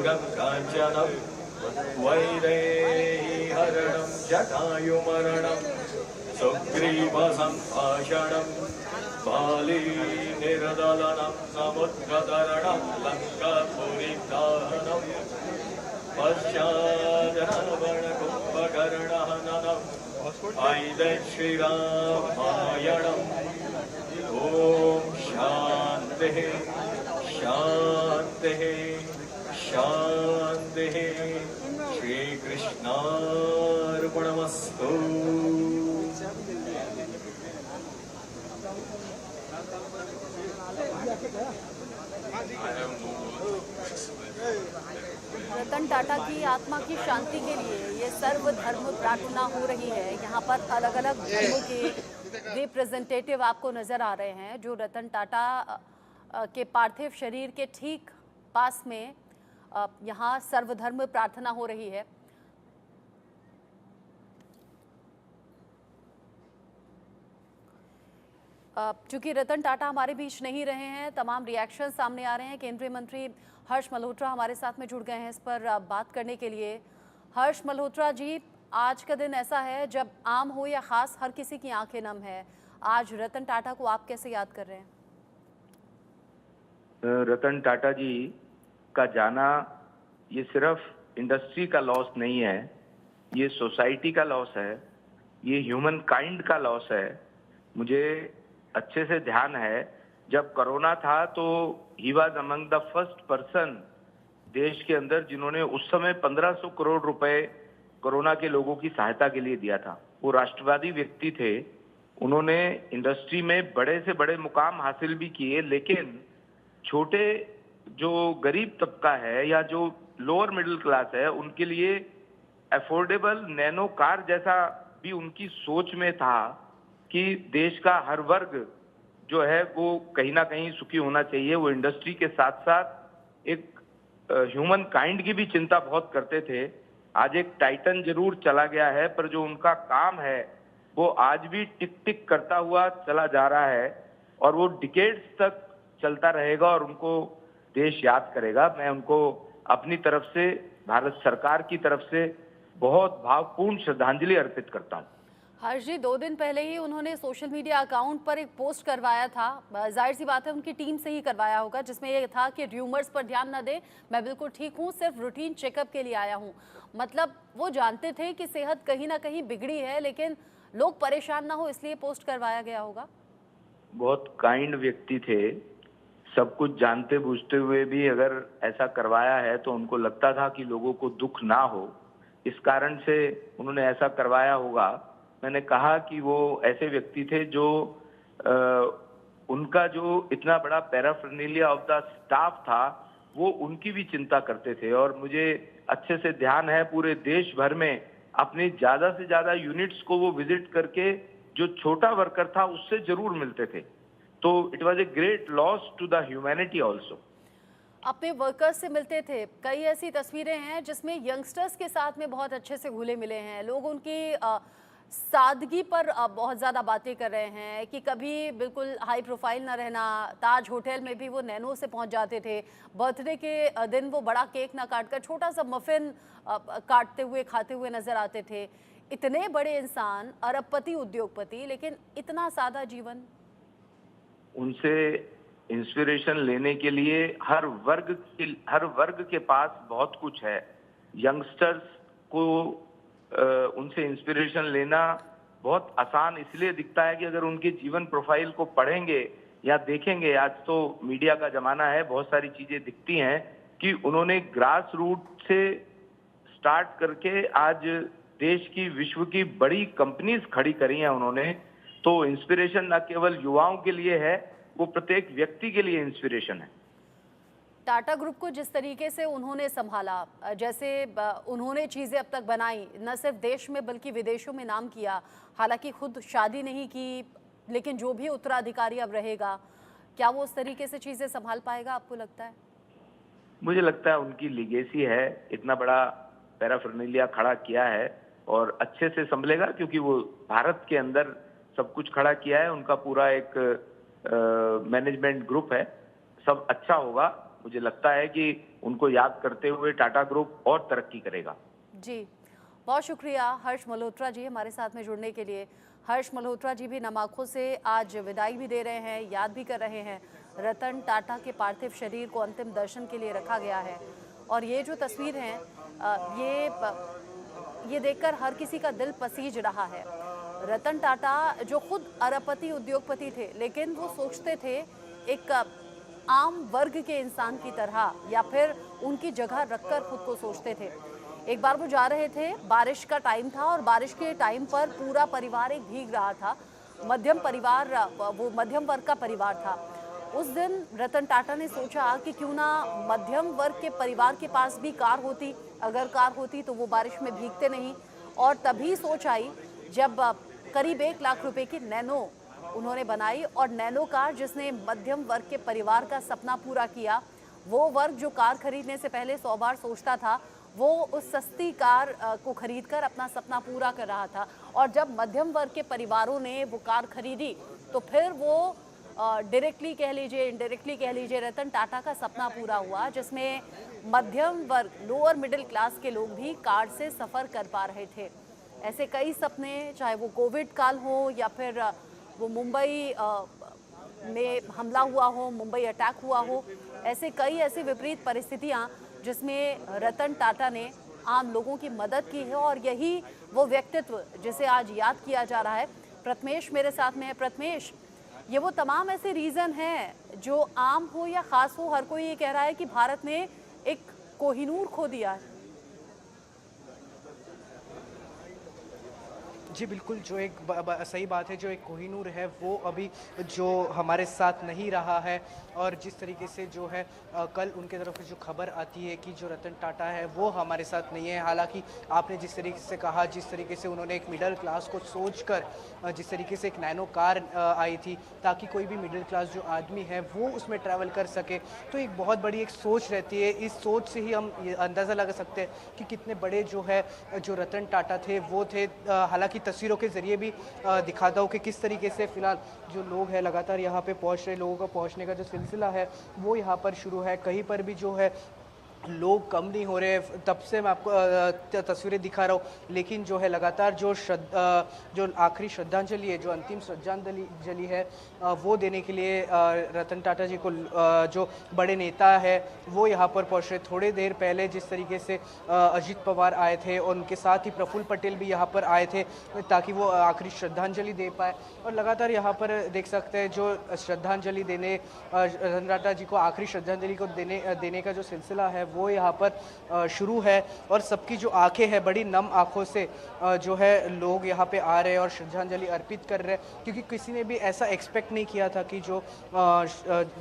दुर्गं काञ्चनं वैदेहीहरणं जटायुमरणं सुग्रीवसम्भाषणं बालीनिर्दलनं समुद्रतरणं लङ्कापुरीदाहनं पश्चाद्रावणकुम्भकर्णहननं ऐदश्रीरामायणम् ॐ शान्तिः शान्तिः शान्तिः श्रीकृष्णार्पणमस्तु। रतन टाटा की आत्मा की शांति के लिए ये सर्वधर्म प्रार्थना हो रही है। यहाँ पर अलग अलग धर्मों के रिप्रेजेंटेटिव आपको नजर आ रहे हैं, जो रतन टाटा के पार्थिव शरीर के ठीक पास में यहाँ सर्वधर्म प्रार्थना हो रही है। चूंकि रतन टाटा हमारे बीच नहीं रहे हैं, तमाम रिएक्शन सामने आ रहे हैं। केंद्रीय मंत्री हर्ष मल्होत्रा हमारे साथ में जुड़ गए हैं इस पर बात करने के लिए। हर्ष मल्होत्रा जी, आज का दिन ऐसा है जब आम हो या खास, हर किसी की आंखें नम है। आज रतन टाटा को आप कैसे याद कर रहे हैं? रतन टाटा जी का जाना ये सिर्फ इंडस्ट्री का लॉस नहीं है, ये सोसाइटी का लॉस है, ये ह्यूमन काइंड का लॉस है। मुझे अच्छे से ध्यान है, जब कोरोना था तो he was among the first person देश के अंदर जिन्होंने उस समय 1500 करोड़ रुपए कोरोना के लोगों की सहायता के लिए दिया था। वो राष्ट्रवादी व्यक्ति थे, उन्होंने इंडस्ट्री में बड़े से बड़े मुकाम हासिल भी किए, लेकिन छोटे जो गरीब तबका है या जो लोअर मिडिल क्लास है, उनके लिए अफोर्डेबल नैनो कार जैसा भी उनकी सोच में था कि देश का हर वर्ग जो है वो कहीं ना कहीं सुखी होना चाहिए। वो इंडस्ट्री के साथ साथ एक ह्यूमन काइंड की भी चिंता बहुत करते थे। आज एक टाइटन जरूर चला गया है, पर जो उनका काम है वो आज भी टिक टिक करता हुआ चला जा रहा है और वो डिकेड्स तक चलता रहेगा और उनको देश याद करेगा। मैं उनको अपनी तरफ से, भारत सरकार की तरफ से बहुत भावपूर्ण श्रद्धांजलि अर्पित करता हूँ। हर्ष जी, 2 दिन पहले ही उन्होंने सोशल मीडिया अकाउंट पर एक पोस्ट करवाया था, जाहिर सी बात है उनकी टीम से ही करवाया होगा, जिसमें ये था कि र्यूमर्स पर ध्यान न दें, मैं बिल्कुल ठीक हूँ, सिर्फ रूटीन चेकअप के लिए आया हूँ। मतलब वो जानते थे कि सेहत कहीं ना कहीं बिगड़ी है, लेकिन लोग परेशान ना हो इसलिए पोस्ट करवाया गया होगा। बहुत काइंड व्यक्ति थे, सब कुछ जानते बूझते हुए भी अगर ऐसा करवाया है तो उनको लगता था कि लोगों को दुख ना हो, इस कारण से उन्होंने ऐसा करवाया होगा। मैंने कहा कि वो ऐसे व्यक्ति थे जो उनका जो इतना बड़ा पैराफर्नेलिया ऑफ द स्टाफ था वो उनकी भी चिंता करते थे, और मुझे अच्छे से ध्यान है पूरे देश भर में अपनी ज्यादा से ज्यादा यूनिट्स को वो विजिट करके जो छोटा वर्कर था उससे जरूर मिलते थे। तो it was a great loss to the humanity also. अपने वर्कर्स से मिलते थे, कई ऐसी तस्वीरें हैं जिसमें यंगस्टर्स के साथ में बहुत अच्छे से घुले मिले हैं। लोग उनकी सादगी पर बहुत ज़्यादा बातें कर रहे हैं कि कभी बिल्कुल हाई प्रोफाइल ना रहना। ताज होटल में भी वो नैनो से पहुंच जाते थे। बर्थडे के दिन वो बड़ा केक ना काटकर छोटा सा मफिन काटते हुए खाते हुए नजर आते थे। इतने बड़े इंसान, अरबपति, उद्योगपति, लेकिन इतना सादा जीवन। उनसे इंस्पिरेशन लेने के लिए हर वर्ग के पास बहुत कुछ है। यंगस्टर्स को उनसे इंस्पिरेशन लेना बहुत आसान इसलिए दिखता है कि अगर उनके जीवन प्रोफाइल को पढ़ेंगे या देखेंगे, आज तो मीडिया का जमाना है, बहुत सारी चीजें दिखती हैं कि उन्होंने ग्रास रूट से स्टार्ट करके आज देश की, विश्व की बड़ी कंपनीज खड़ी करी हैं उन्होंने। तो इंस्पिरेशन न केवल युवाओं के लिए है, वो प्रत्येक व्यक्ति के लिए इंस्पिरेशन है। टाटा ग्रुप को जिस तरीके से उन्होंने संभाला, जैसे उन्होंने चीज़ें अब तक बनाई, न सिर्फ देश में बल्कि विदेशों में नाम किया। हालांकि खुद शादी नहीं की, लेकिन जो भी उत्तराधिकारी अब रहेगा, क्या वो उस तरीके से चीज़ें संभाल पाएगा, आपको लगता है? मुझे लगता है उनकी लीगेसी है, इतना बड़ा पैराफर्नेलिया खड़ा किया है और अच्छे से संभलेगा, क्योंकि वो भारत के अंदर सब कुछ खड़ा किया है। उनका पूरा एक मैनेजमेंट ग्रुप है, सब अच्छा होगा। मुझे लगता है कि उनको याद करते हुए टाटा ग्रुप और तरक्की करेगा। जी, बहुत शुक्रिया हर्ष मल्होत्रा जी हमारे साथ में जुड़ने के लिए। हर्ष मल्होत्रा जी भी नम आंखों से आज विदाई भी दे रहे हैं, याद भी कर रहे हैं। रतन टाटा के पार्थिव शरीर को अंतिम दर्शन के लिए रखा गया है और ये जो तस्वीर है ये देखकर हर किसी का दिल पसीज रहा है। रतन टाटा जो खुद अरबपति उद्योगपति थे, लेकिन वो सोचते थे एक आम वर्ग के इंसान की तरह, या फिर उनकी जगह रखकर खुद को सोचते थे। एक बार वो जा रहे थे, बारिश का टाइम था और बारिश के टाइम पर पूरा परिवार एक भीग रहा था। मध्यम परिवार, वो मध्यम वर्ग का परिवार था। उस दिन रतन टाटा ने सोचा कि क्यों ना मध्यम वर्ग के परिवार के पास भी कार होती, अगर कार होती तो वो बारिश में भीगते नहीं। और तभी सोच आई जब करीब 1 लाख रुपए की नैनो उन्होंने बनाई, और नैनो कार जिसने मध्यम वर्ग के परिवार का सपना पूरा किया। वो वर्ग जो कार खरीदने से पहले 100 बार सोचता था, वो उस सस्ती कार को खरीदकर अपना सपना पूरा कर रहा था। और जब मध्यम वर्ग के परिवारों ने वो कार खरीदी तो फिर वो डायरेक्टली कह लीजिए, इनडायरेक्टली कह लीजिए, रतन टाटा का सपना पूरा हुआ, जिसमें मध्यम वर्ग, लोअर मिडिल क्लास के लोग भी कार से सफ़र कर पा रहे थे। ऐसे कई सपने, चाहे वो कोविड काल हो या फिर वो मुंबई में हमला हुआ हो, मुंबई अटैक हुआ हो, ऐसे कई ऐसी विपरीत परिस्थितियां जिसमें रतन टाटा ने आम लोगों की मदद की है। और यही वो व्यक्तित्व जिसे आज याद किया जा रहा है। प्रथमेश मेरे साथ में है। प्रथमेश, ये वो तमाम ऐसे रीज़न हैं जो आम हो या ख़ास हो, हर कोई ये कह रहा है कि भारत ने एक कोहिनूर खो दिया है। जी बिल्कुल, जो एक सही बात है, जो एक कोहिनूर है वो अभी जो हमारे साथ नहीं रहा है। और जिस तरीके से जो है कल उनके तरफ से जो खबर आती है कि जो रतन टाटा है वो हमारे साथ नहीं है। हालांकि आपने जिस तरीके से कहा, जिस तरीके से उन्होंने एक मिडिल क्लास को सोचकर जिस तरीके से एक नैनो कार आई थी ताकि कोई भी मिडिल क्लास जो आदमी है वो उसमें ट्रैवल कर सके, तो एक बहुत बड़ी एक सोच रहती है। इस सोच से ही हम ये अंदाज़ा लगा सकते हैं कि कितने बड़े जो है जो रतन टाटा थे वो थे। हालांकि तस्वीरों के ज़रिए भी दिखाता हूँ कि किस तरीके से फ़िलहाल जो लोग हैं लगातार यहाँ पे पहुँच रहे, लोगों का पहुँचने का जो सिलसिला है वो यहाँ पर शुरू है। कहीं पर भी जो है लोग कम नहीं हो रहे, तब से मैं आपको तस्वीरें दिखा रहा हूँ। लेकिन जो है लगातार जो आखिरी श्रद्धांजलि है, जो अंतिम श्रद्धांजलि है वो देने के लिए रतन टाटा जी को जो बड़े नेता है वो यहाँ पर पहुँच रहे। थोड़ी देर पहले जिस तरीके से अजित पवार आए थे और उनके साथ ही प्रफुल्ल पटेल भी यहाँ पर आए थे ताकि वो आखिरी श्रद्धांजलि दे पाए। और लगातार यहाँ पर देख सकते हैं जो श्रद्धांजलि देने, रतन टाटा जी को आखिरी श्रद्धांजलि को देने का जो सिलसिला है वो यहाँ पर शुरू है। और सबकी जो आंखें हैं बड़ी नम आंखों से जो है लोग यहाँ पे आ रहे हैं और श्रद्धांजलि अर्पित कर रहे हैं, क्योंकि किसी ने भी ऐसा एक्सपेक्ट नहीं किया था कि जो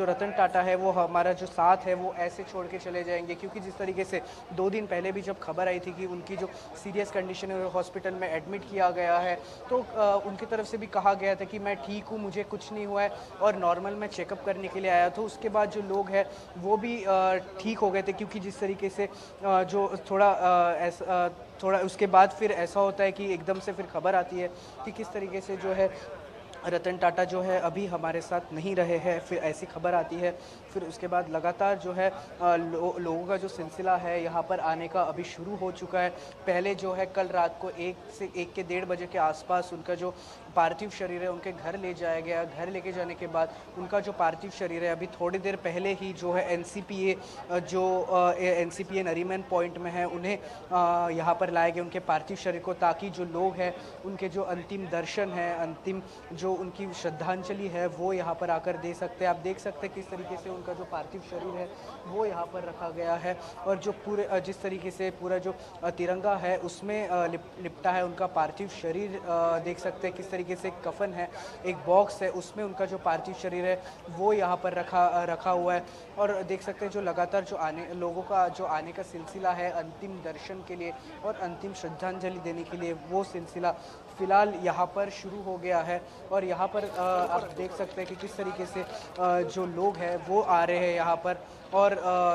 रतन टाटा है वो हमारा जो साथ है वो ऐसे छोड़ के चले जाएंगे। क्योंकि जिस तरीके से 2 दिन पहले भी जब खबर आई थी कि उनकी जो सीरियस कंडीशन है हॉस्पिटल में एडमिट किया गया है, तो उनकी तरफ से भी कहा गया था कि मैं ठीक हूँ, मुझे कुछ नहीं हुआ है और नॉर्मल मैं चेकअप करने के लिए आया। तो उसके बाद जो लोग हैं वो भी ठीक हो गए थे, क्योंकि जिस तरीके से जो थोड़ा उसके बाद फिर ऐसा होता है कि एकदम से फिर खबर आती है कि किस तरीके से जो है रतन टाटा जो है अभी हमारे साथ नहीं रहे हैं। फिर ऐसी खबर आती है, फिर उसके बाद लगातार जो है लोगों का जो सिलसिला है यहाँ पर आने का अभी शुरू हो चुका है। पहले जो है कल रात को 1 के 1:30 बजे के आसपास उनका जो पार्थिव शरीर है उनके घर ले जाया गया। घर लेके जाने के बाद उनका जो पार्थिव शरीर है अभी थोड़ी देर पहले ही जो है एनसीपीए नरीमन पॉइंट में है, उन्हें यहाँ पर लाए गए उनके पार्थिव शरीर को, ताकि जो लोग हैं उनके जो अंतिम दर्शन है, अंतिम जो उनकी श्रद्धांजलि है वो यहाँ पर आकर दे सकते हैं। आप देख सकते हैं किस तरीके से उनका जो पार्थिव शरीर है वो यहाँ पर रखा गया है। और जो पूरे जिस तरीके से पूरा जो तिरंगा है उसमें लिपटा है उनका पार्थिव शरीर, देख सकते हैं किस तरीके से कफन है, एक बॉक्स है उसमें उनका जो पार्थिव शरीर है वो यहाँ पर रखा हुआ है। और देख सकते हैं जो लगातार जो लोगों का जो आने का सिलसिला है अंतिम दर्शन के लिए और अंतिम श्रद्धांजलि देने के लिए, वो सिलसिला फ़िलहाल यहाँ पर शुरू हो गया है। और यहाँ पर आप देख सकते हैं कि किस तरीके से जो लोग हैं वो आ रहे हैं यहाँ पर। और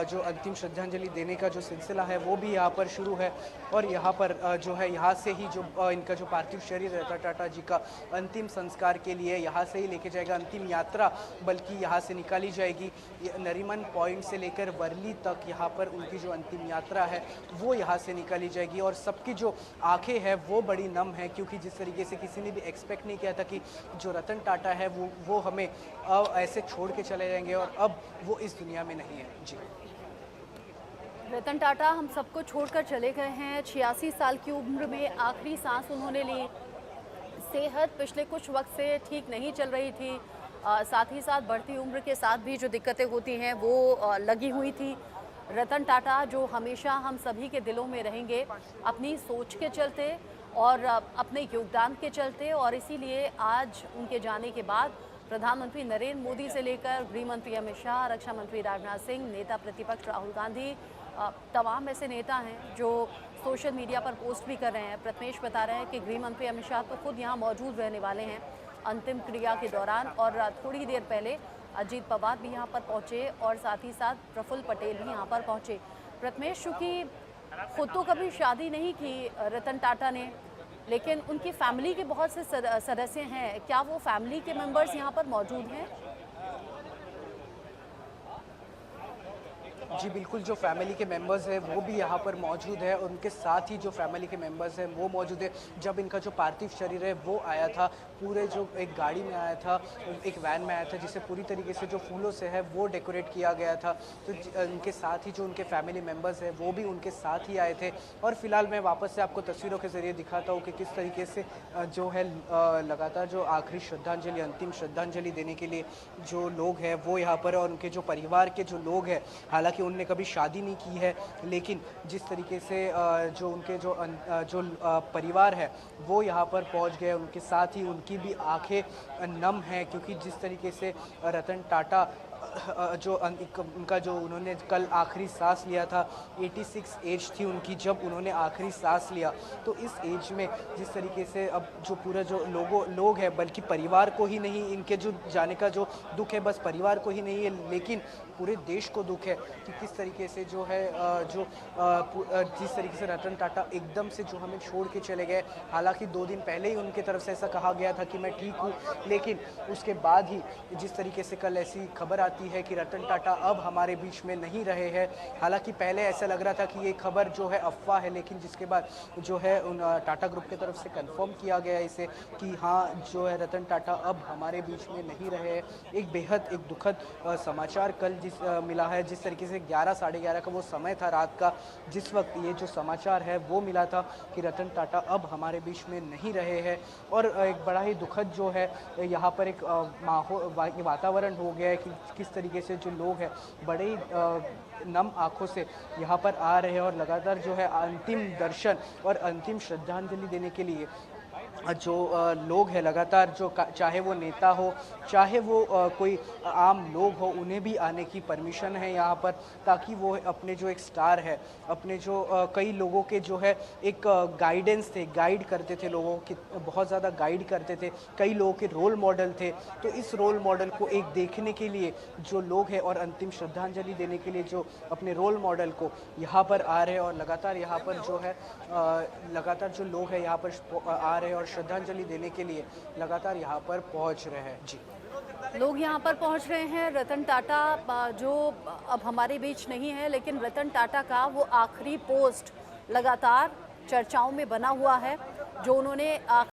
जो अंतिम श्रद्धांजलि देने का जो सिलसिला है वो भी यहाँ पर शुरू है। और यहाँ पर जो है यहाँ से ही जो इनका जो पार्थिव शरीर रतन टाटा जी का अंतिम संस्कार के लिए यहाँ से ही लेके जाएगा। अंतिम यात्रा बल्कि यहाँ से निकाली जाएगी। नरीमन पॉइंट से लेकर वर्ली तक यहाँ पर उनकी जो अंतिम यात्रा है वो यहाँ से निकाली जाएगी। और सबकी जो आंखें हैं वो बड़ी नम है, क्योंकि जिस तरीके से किसी ने भी एक्सपेक्ट नहीं किया था कि जो रतन टाटा है वो हमें अब ऐसे छोड़ के चले जाएंगे और अब वो इस दुनिया में नहीं है। जी, रतन टाटा हम सबको छोड़कर चले गए हैं। 86 साल की उम्र में आखिरी सांस उन्होंने ली। सेहत पिछले कुछ वक्त से ठीक नहीं चल रही थी, साथ ही साथ बढ़ती उम्र के साथ भी जो दिक्कतें होती हैं वो लगी हुई थी। रतन टाटा जो हमेशा हम सभी के दिलों में रहेंगे अपनी सोच के चलते और अपने योगदान के चलते, और इसीलिए आज उनके जाने के बाद प्रधानमंत्री नरेंद्र मोदी से लेकर गृह मंत्री अमित शाह, रक्षा मंत्री राजनाथ सिंह, नेता प्रतिपक्ष राहुल गांधी, तमाम ऐसे नेता हैं जो सोशल मीडिया पर पोस्ट भी कर रहे हैं। प्रथमेश बता रहे हैं कि गृह मंत्री अमित शाह तो खुद यहाँ मौजूद रहने वाले हैं अंतिम क्रिया के दौरान, और थोड़ी देर पहले अजीत पवार भी यहाँ पर पहुँचे और साथ ही साथ प्रफुल्ल पटेल भी यहाँ पर पहुँचे। प्रथमेश, चूँकि खुद तो कभी शादी नहीं की रतन टाटा ने, लेकिन उनकी फैमिली के बहुत से सदस्य हैं, क्या वो फैमिली के मेंबर्स यहाँ पर मौजूद हैं? जी बिल्कुल, जो फैमिली के मेंबर्स हैं वो भी यहाँ पर मौजूद है और उनके साथ ही जो फैमिली के मेंबर्स हैं वो मौजूद है। जब इनका जो पार्थिव शरीर है वो आया था, पूरे जो एक गाड़ी में आया था, एक वैन में आया था, जिसे पूरी तरीके से जो फूलों से है वो डेकोरेट किया गया था। तो उनके साथ ही जो उनके फैमिली मेम्बर्स हैं वो भी उनके साथ ही आए थे। और फिलहाल मैं वापस से आपको तस्वीरों के ज़रिए दिखाता हूँ कि किस तरीके से जो है लगातार जो आखिरी श्रद्धांजलि, अंतिम श्रद्धांजलि देने के लिए जो लोग हैं वो यहाँ पर, और उनके जो परिवार के जो लोग हैं, हालांकि उनने कभी शादी नहीं की है, लेकिन जिस तरीके से जो उनके जो परिवार है वो यहाँ पर पहुँच गए, उनके साथ ही उनकी भी आंखें नम हैं, क्योंकि जिस तरीके से रतन टाटा जो उनका जो उन्होंने कल आखिरी सांस लिया था, 86 एज थी उनकी जब उन्होंने आखिरी सांस लिया। तो इस एज में जिस तरीके से अब जो पूरा जो लोग हैं, बल्कि परिवार को ही नहीं, इनके जो जाने का जो दुख है बस परिवार को ही नहीं है लेकिन पूरे देश को दुख है कि किस तरीके से जो है जिस तरीके से रतन टाटा एकदम से जो हमें छोड़ के चले गए। हालांकि 2 दिन पहले ही उनकी तरफ से ऐसा कहा गया था कि मैं ठीक हूँ, लेकिन उसके बाद ही जिस तरीके से कल ऐसी खबर आती है कि रतन टाटा अब हमारे बीच में नहीं रहे हैं। हालांकि पहले ऐसा लग रहा था कि ये खबर जो है अफवाह है, लेकिन जिसके बाद जो है उन टाटा ग्रुप की तरफ से कंफर्म किया गया इसे कि हाँ जो है रतन टाटा अब हमारे बीच में नहीं रहे हैं। एक बेहद एक दुखद समाचार कल मिला है। जिस तरीके से 11 साढ़े 11 का वो समय था रात का, जिस वक्त ये जो समाचार है वो मिला था कि रतन टाटा अब हमारे बीच में नहीं रहे हैं। और एक बड़ा ही दुखद जो है यहाँ पर एक माहौल वातावरण हो गया है कि किस तरीके से जो लोग हैं बड़े ही नम आंखों से यहाँ पर आ रहे हैं और लगातार जो है अंतिम दर्शन और अंतिम श्रद्धांजलि देने के लिए जो लोग हैं लगातार, जो चाहे वो नेता हो चाहे वो कोई आम लोग हो, उन्हें भी आने की परमिशन है यहाँ पर, ताकि वो अपने जो एक स्टार है, अपने जो कई लोगों के जो है एक गाइडेंस थे, गाइड करते थे लोगों की, बहुत ज़्यादा गाइड करते थे, कई लोगों के रोल मॉडल थे। तो इस रोल मॉडल को एक देखने के लिए जो लोग हैं और अंतिम श्रद्धांजलि देने के लिए जो अपने रोल मॉडल को यहाँ पर आ रहे हैं और लगातार यहाँ पर जो है लगातार जो लोग हैं यहाँ पर आ रहे हैं और श्रद्धांजलि देने के लिए लगातार यहाँ पर पहुँच रहे हैं। जी, लोग यहाँ पर पहुँच रहे हैं। रतन टाटा जो अब हमारे बीच नहीं है, लेकिन रतन टाटा का वो आखिरी पोस्ट लगातार चर्चाओं में बना हुआ है जो उन्होंने